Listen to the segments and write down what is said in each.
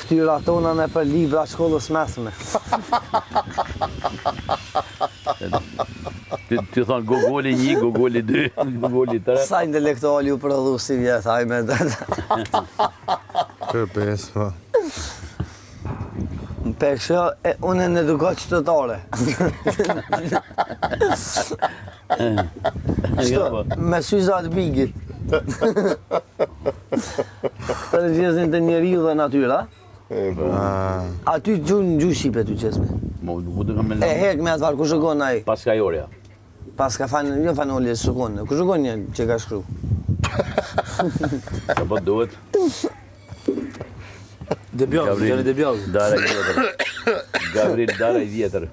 shtyra tona me për libra shkollës mesme. Ti thonë Gogoli 1, Gogoli 2, Gogoli 3. Sa intelektuali u prodhu si vjetë, hajme dhe. Kërpes, po. Më pekshë, unë e në edukat qytetare. Me syzat bigit. Të rëgjezin të njeriu dhe natyra. Aty gjuhë shqipe ty qesme. E hek me atë farë, ku shëgon aji? Paska jorja. Paska jo fanolje së shëgon, ku shëgon një që ka shkru? Sa po duhet? Gjani Debjavë. Dara i vjetër. Gavril Dara i vjetër.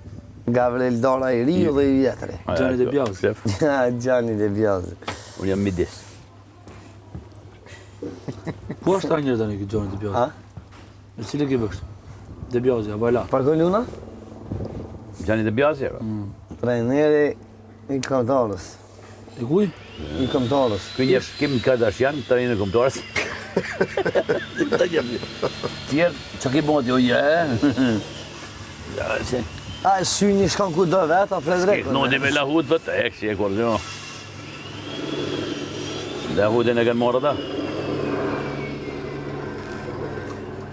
Gavril Dara i riu dhe i vjetëri. Gjani Debjavë. Gjani Debjavë. Unë jam midis. Ku është ta njërë tani këtë Gjani Debjavë? Në cilë ke bëkshtë? Debjavë, ja, bajla. Parko Luna? Gjani Debjavë? Trajneri i Këmbëtarës. E kuj? I Këmbëtarës. Kënjë Kim Kardashian, të rinë në Këmbëtarës. Tjerë, që ki bëndë jo je? A, syni shkan ku do vetë, a Fredrik? Në di me lahut vëtë, e kësi e kërë Lahutin e kanë marrë ata?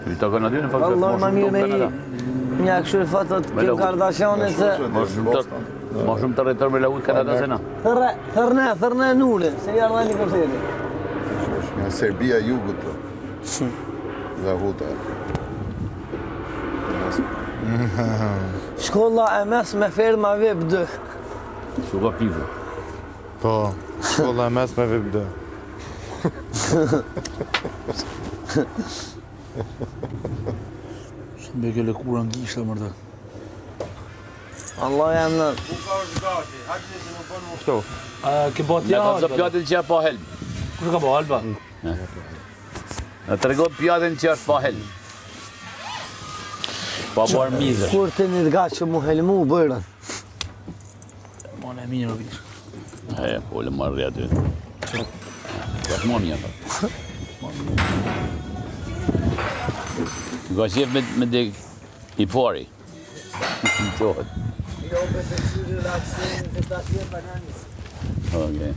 I të kanë aty në faktë Allah, ma mirë me i një këshur fatët Kim Kardashianit se... Ma shumë të rejtër me lahut Kanada se na. Thërne nure, se jarë dhe një kërseri. Nga Serbia jugut të. Lahuta. Shkolla e mes me ferma Vep 2. Shuka pivu. Po, shkolla e mes me Vep 2. Shumë be ke lëkura në gishtë, mërta. Allah jam në... Kto? Ke bot Në ja, kanë zë Alba? pjatin që e pa helm. Kërë ka bo, Alba? Në të regon pjatin që është pa helm. Pa barë mizër. Kur të një t'ga që mu helmu bërën. Ma në e minë në vishë. E, pole marrë aty. Ka shmo mja. Ka qef me dek i pari. Qohet. Jo, me të qyri raksin të ta tje bananis. Okej.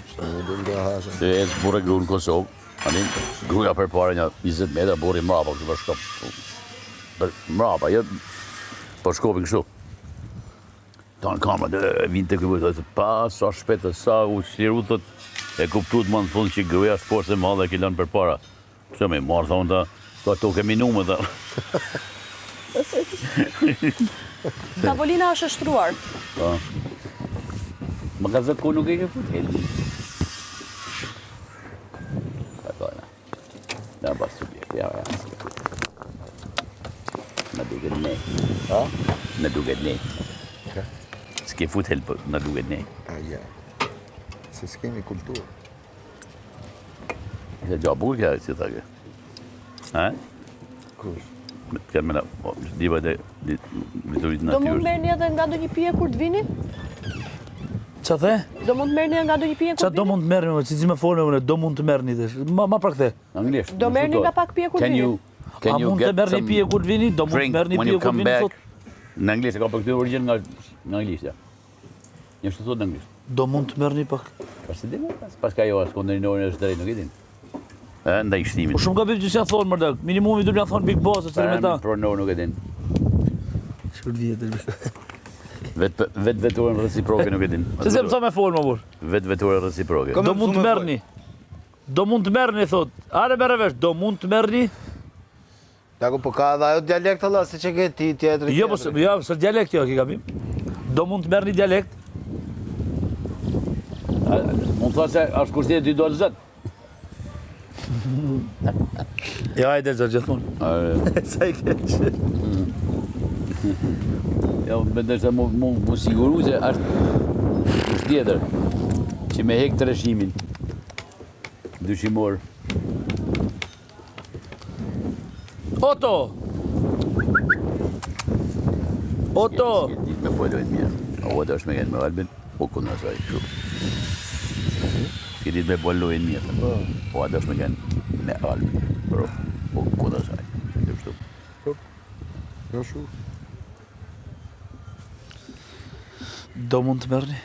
Shtë në dhe nga hashën. Të e burë gru në Kosovë. Anin, gruja për pare një 20 metra, burë i mrapa, kështë për shkop. Për mrapa, jo për shkopin kështu. Ta në kamera, dhe vinë të këpër, të pa, sa shpetë, sa u shliru, thot, e kuptut më në fund që gruja është forës e madhe e kilon për para. Që me marë, thonë ta, to kemi nume, ta. Tavolina është shtruar. Pa. Më ka zëtë ku nuk e ke fut, helmi. Da pas subjekt, ja. Në duket ne. Ha? Në duket ne. S'ke fut help, në duket ne. Ja. Se s'kemi kulturë. Se gjabur kja, si thake. Ha? Kush? Kanë me na, diva dhe liturit Do mund natyrës. merrni edhe nga do një pije kur të vini? Qa the? Do mund merrni nga do një pije kur Qa të do vini? mund të merrni, që si me forme une, do mund të merrni dhe. Ma pra kthe. Anglisht. Do merrni nga pak pije kur të Can vini? you A Can you mund të get merrni some pije kur të vini? Do mund të drink merrni when pije you kur të come vini, back? thot. Në anglisht, e ka për këtë origin nga anglisht, ja. Një shtë thot në anglisht. Do mund të merrni pak. Pas të dinë, pas ka jo, as kondërinorin është drejt, nuk e din. Nda i shtimin. Po shumë ka bim që s'ja thonë mërda. Minimumi du m'ja thonë Big Boss, është me ta. Pronor nuk e din. Shkurt vjetër. Vetë veturën reciproke nuk e din. Se se më tha me folë, më burë. Vetë veturën reciproke. Do mund të merrni. Do mund të merrni, thot. Are merre vesh, do mund të merrni. Dako, po ka dhe ajo dialekt Allah, se që ke ti tjetëri. Jo, po së dialekt jo, ki gabim. Do mund të merrni dialekt. Mund të thasë se është kushtet të i do lëzët. Ja, hajde, zërë gjithmonë. Sa i keqë. Ja, me se mu siguru se është tjetër që me hek të reshimin dyshimor. Oto! Oto! Ditë me folojnë mirë. O të është me gjenë me Albin, o kënë asaj kështu. S'ke ditë me folojnë mirë. O të është me gjenë me Albin, bro. Po, koda saj. Dhe kështu. Jo shu. Do mund të merrni?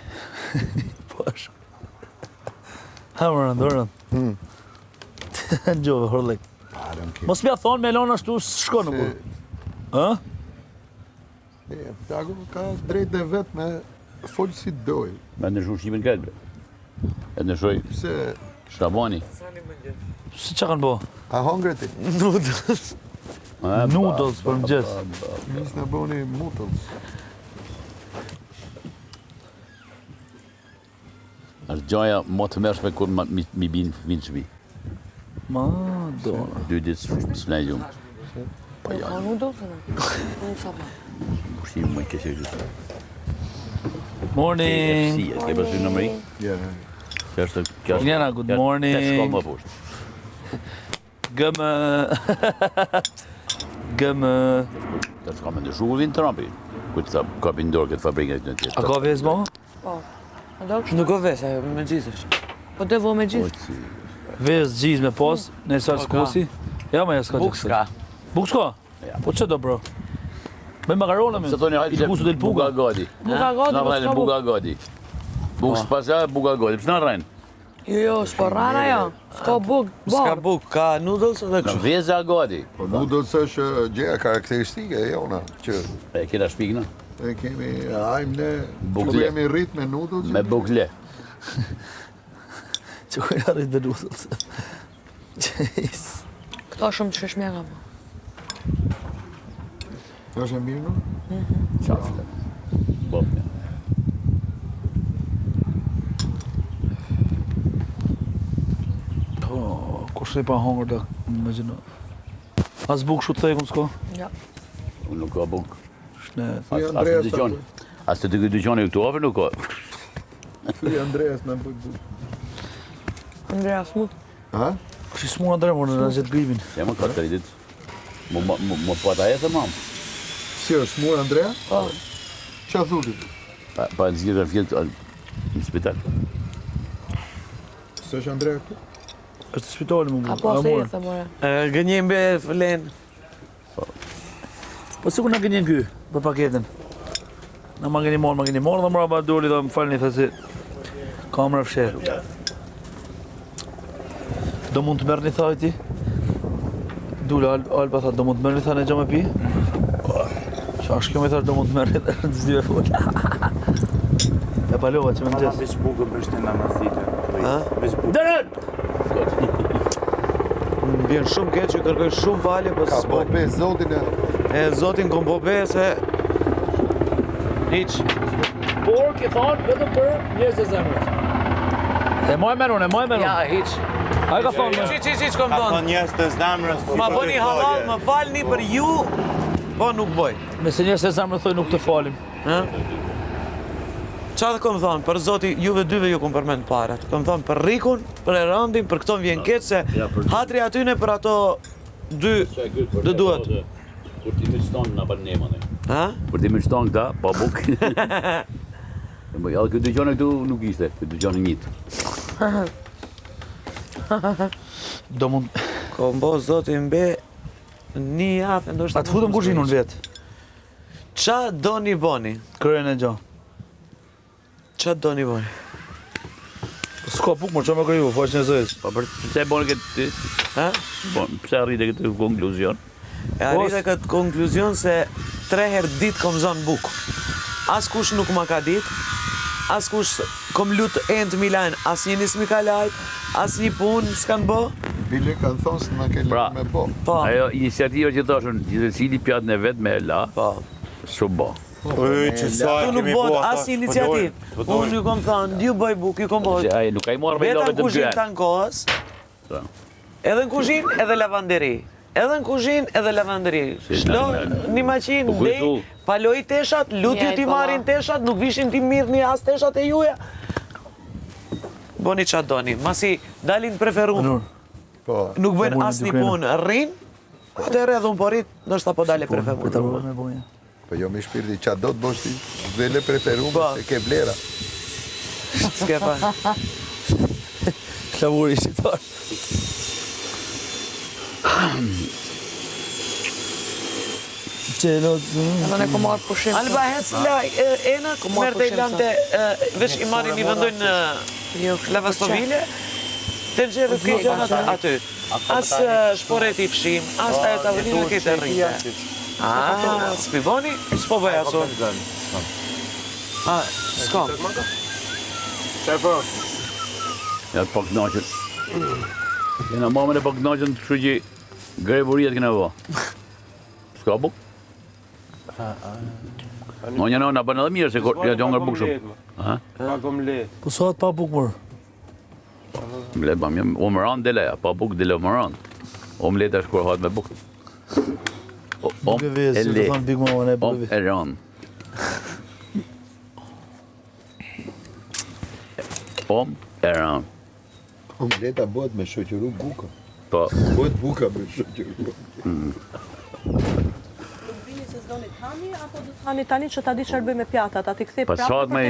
Po ashtu. Hamërën, dorën. Në gjove, hërlek. Mos m'ja thonë me lonë ashtu shko në burë. Ë? Plagu ka drejt dhe vetë me folë si doj. Me në shumë shqipin këtë, bre. E në shoj Se Shabani. Si që kanë bo? a hongre ti? Noodles. Noodles për mëgjes. Nis në boni mutels. Është gjaja më të mërshme kur mi binë vinë shpi. Ma, dorën. 2 ditë s'flej gjumë. Pa ja, Nuk do të në. Unë sa pa. ushqimi më i keqe gjithë. Morning. KFC, ke pasur në Amerikë? Ja. Kjo është... Njena, good morning. Kjo shkollë më poshtë. Gëmë. Gëmë. Të s'ka me ndëshu vinë Trumpi. Kujtë sa ka pindor këtë fabrikën e të A ka vezë mo? Po. A do kështë? Nuk o ves, ajo me gjizësh. Po të vo me gjithë. Vezë gjizë me pas, në esar s'kosi. Ja, ma ja s'ka Buk s'ka. Buk s'ka? Po që do, bro? Me makarona me? Se thoni hajde Il gusto del buga puga. gati. Buka gati, Na po vajnë s'ka buga buk. gati. Buk s'pasa, buga gati. Pës na rajnë? Jo, s'po rana jo. S'ka buk, S'ka bar. buk, ka noodles edhe Në kështu. veza gati. Po noodles është gjëja karakteristike e jona, që E kena shpikna? e kemi ajmë ne Bukle. problemi rrit me noodles. Me bukle. Që kujnë arrit me noodles. Jeez. Këto shumë të shëshmjera mo. Është e mirë, no? Qafte. Bopne. Po, kush e pa hongër da me gjënë. As buk shu të thejkum s'ko? Ja. Unë nuk ka buk. Shnet. Thuj As të Andreas dyqon. As të dyqoni këtu afër nuk ka. Thuj Andreas në bëjt buk. Andrea smut. Ha? Kështë i s'mur Andre, mor në gjithë grimin. Ja më 4 ditë. Më pata e thë mamë. Si është smur Andrea? Po. Qa thutit? Pa në zgjirë rafjet në spital. Së është Andrea këtu? Është të spitali më A bu. po se e thë more. Gënjim be flen. Po sikur na gënjen ky për paketin. Na ma gëni morë, dhe mrapa doli dhe më falni thë si kamera fshet. Do mund të merrni thaj ti? Dule, Alba tha, do mund të merrni tha në gjamë e pi? Qa është kjo me thash do mund të merrni dhe në të zdive full. E palova që me në gjesë. Veç bukën bështë në namazite. Ha? Veç bukën. Dërën! Më vjen shumë keq, që kërkoj shumë falje, po Ka s'po. po be zotin e... E zotin kom po be se... Hiq. Por ki thonë vetëm për njerëz të zemrës. E moj meron, Ja, hiq. A ka thonë me? Hiq, kom Ka thonë. thonë njerëz të zemrës. Ma bëni halal, më falni për ju, po nuk boj. Nëse njerëz të zemrës thoi nuk të falim. Ha? Qa dhe kom thonë, për zoti, juve dyve ju kom përmend parat. Kom thonë për Rikun, për Erandin, për këto vjen keq se hatri atyne për ato dy dë duhet. Kur ti më shton na ban nema ne. Ha? Kur ti më shton këta, pa buk. Po ja këtu dëgjoni këtu nuk ishte, këtu dëgjoni njët. Do mund... Kom bo zoti mbe një javë, ndoshta... A të futëm kushin unë vetë. Qa do një boni? Kërën e gjo. Qa do një boni? S'ka buk, më që me kriju, faqë një zëjës. Po për pse bën këtë ty? Ha? Po pse arrite këtë konkluzion? E arrite këtë konkluzion se 3 herë ditë kom zonë buk. As kush nuk ma ka ditë, as kush kom lutë end Milan, as një nismi ka lajt, as një punë s'kan bo. Bile kanë thonë se në ke Pra, lënë me bo. Po, Ajo iniciativa që thashun, gjithësili pjatën e vetë me la, po. shumë bo. Oj, që sa Tu nuk bot as iniciativë. Unë ju kom thonë, ju bëj buk, ju kom bot. Ai nuk ka i marrë me Veta love në të kuzhinë bjën. tanë kohës, Po. edhe në kuzhinë, edhe lavanderi. Edhe në kuzhinë, edhe lavanderi. Shlo, një maqinë, Po, ndej, kujtu. paloj teshat, lutju Njajt, ti po, marrin teshat, nuk vishin ti mirë një as teshat e juja. Boni qa doni, masi dalin preferum, Nur, Po, nuk Po, bëjnë mund as një duke në. punë, rrin, atëherë edhe unë porit, nështë po dale këta preferum. me boja. po jo me shpirti, qa do të bosh ti? Vele preferume Po. se ke vlera. S'ke pa. Klavuri shqitar. Edhe ne ku marrë pushim. Alba hec la ena, merë të i lante, veç i marrin i vendojnë në lavastovile, të gjerë të gjanat aty. As shporet i fshim, as ajo tavolinë këtë rrite. Spivoni, s'po bëj aso. S'ka. Ja të pak knaqën. Jena mamën e pak knaqën të kështu që grevuria të kena vë. S'ka buk? Në një në bërë edhe mirë se ja të ngër buk shumë. Po sa pa buk mërë? Le bam, jam omëran dhe leja, pa buk dhe le omëran. Omlet është kur hatë me buk. Om e le, om e ran. Om e ran. Omleta bëhet me shoqëru buka. Po, Bëhet buka me shoqëru. Apo do të hani tani që ta di çfarë bëj me pjatat, a ti kthej pas prapë fat me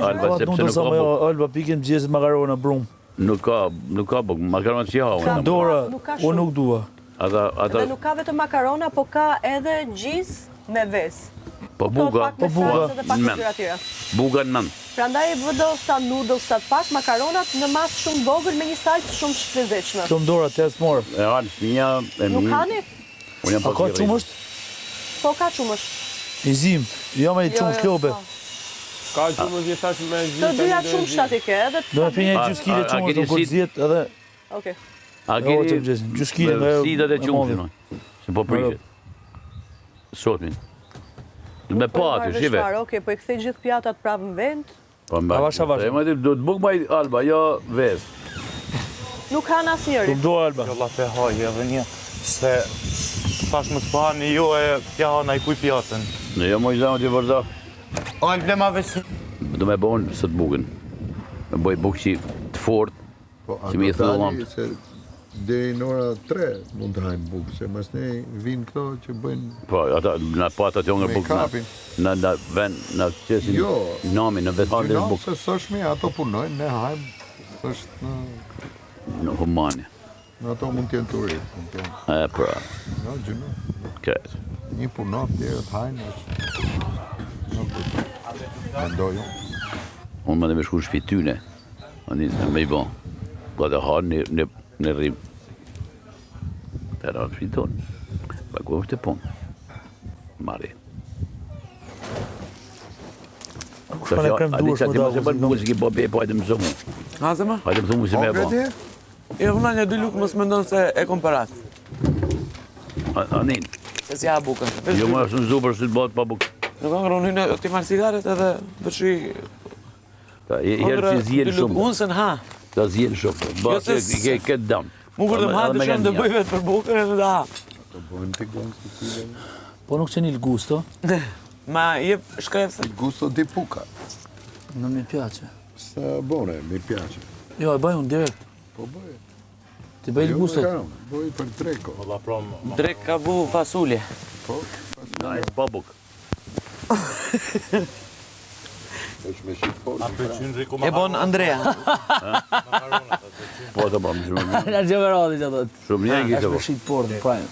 Alba Po sepse nuk nuk sa ka më buk. Alba pikën mëgjesit makarona brum. Nuk ka buk, makaron që ha. Dora, nuk ka unë shumë. nuk dua. Dhe nuk ka vetëm makarona, po ka edhe gjis me ves. Po buka, Po buka. Dhe pak të tjera. buka në nën. Prandaj vendosa noodlesat pak, makaronat në masë shumë vogël me një salcë shumë shpërndeshme. Shumë Dora, test morë. E hanë fëmija, e Nuk mi. hani? Unë jam A ka qumësht? Po ka çumësh. I zim. Jo me i qumë shlobe. Ka që më gjithash me Të dyja çumshtat i ke, edhe Do me pinje gjys kile a qumë keni të kërëzjet edhe... Okej. A Jo, të keni mëgjesin, gjys kile nga sidat e qumëshin, se po prishet. Sotmin. Me pa aty, shive. Okej, po i kthej gjithë pjatat prapë në vend. Po mbaj. Avash. E më do të buk maj Alba, jo vez. Nuk han asnjëri. Shumë do Alba. Jo la pe haj edhe një. Se tash më të pani jo e pja hana i kuj pjatën. Në jo moj zanë të vërda. Ojnë blema veç. Do me bon sot bukën. Me boj buk që të fort, Po, që mi e thë tani lampë. se deri në ora 3 mund të hajnë bukë, se mas ne vinë këto që bëjnë Po, ata, në pa ata të jongër me bukë kapin. në vend, në qesin Jo. nami, në vetë halë Gjyno, bukë. se s'është mi, ato punojnë, ne hajmë, s'është Në humani. në ato mund t'jenë turit, mund t'jenë, E, pra, no, gjyno. kretë. Një punot, tjerët hajnë, është, nuk është, mendoj unë. Unë më dhe me shku në shtëpi tyne, me i bon. Ka të harë në rrim. Të rarë shtëpi tonë. Pa ku është të punë. Mari. Kush pa në krem duash më da. Se bërë bukë që ki po be, po hajde më zëmu. Hazema? Hajde më thumu si me e bon. E vëna një dy lukë mos mendon se e komparat. Anin, Se si ha bukën. jo më është në zupër së të bëhet pa bukë. Nuk ka ngronu në ti marr cigaret edhe përshi. Herë që zjenë shumë. Unë se në ha. Ta zjenë shumë. Ba, Jo se i ke këtë dam. Mu kur të më ha Edhe të me shumë të kanë bëj vetë për bukën edhe da. Të bojnë të gënë së cilën, Po nuk qeni il gusto. Ma jep shkrefse. gusto di puka, Në mi pjace. sa bone, mi piace. Jo, e bëj unë direkt. Po bëj. Ti bëj il Jo, gustot. makaron, bëj për treko. Drek ka bu fasulje. Po, Nice, pa bukë. është me shqip po. E bon Andrea. Po të bëmë shumë. Nga gjëve radi që atë. Shumë një Është kishtë me po. shqit portë, prajnë.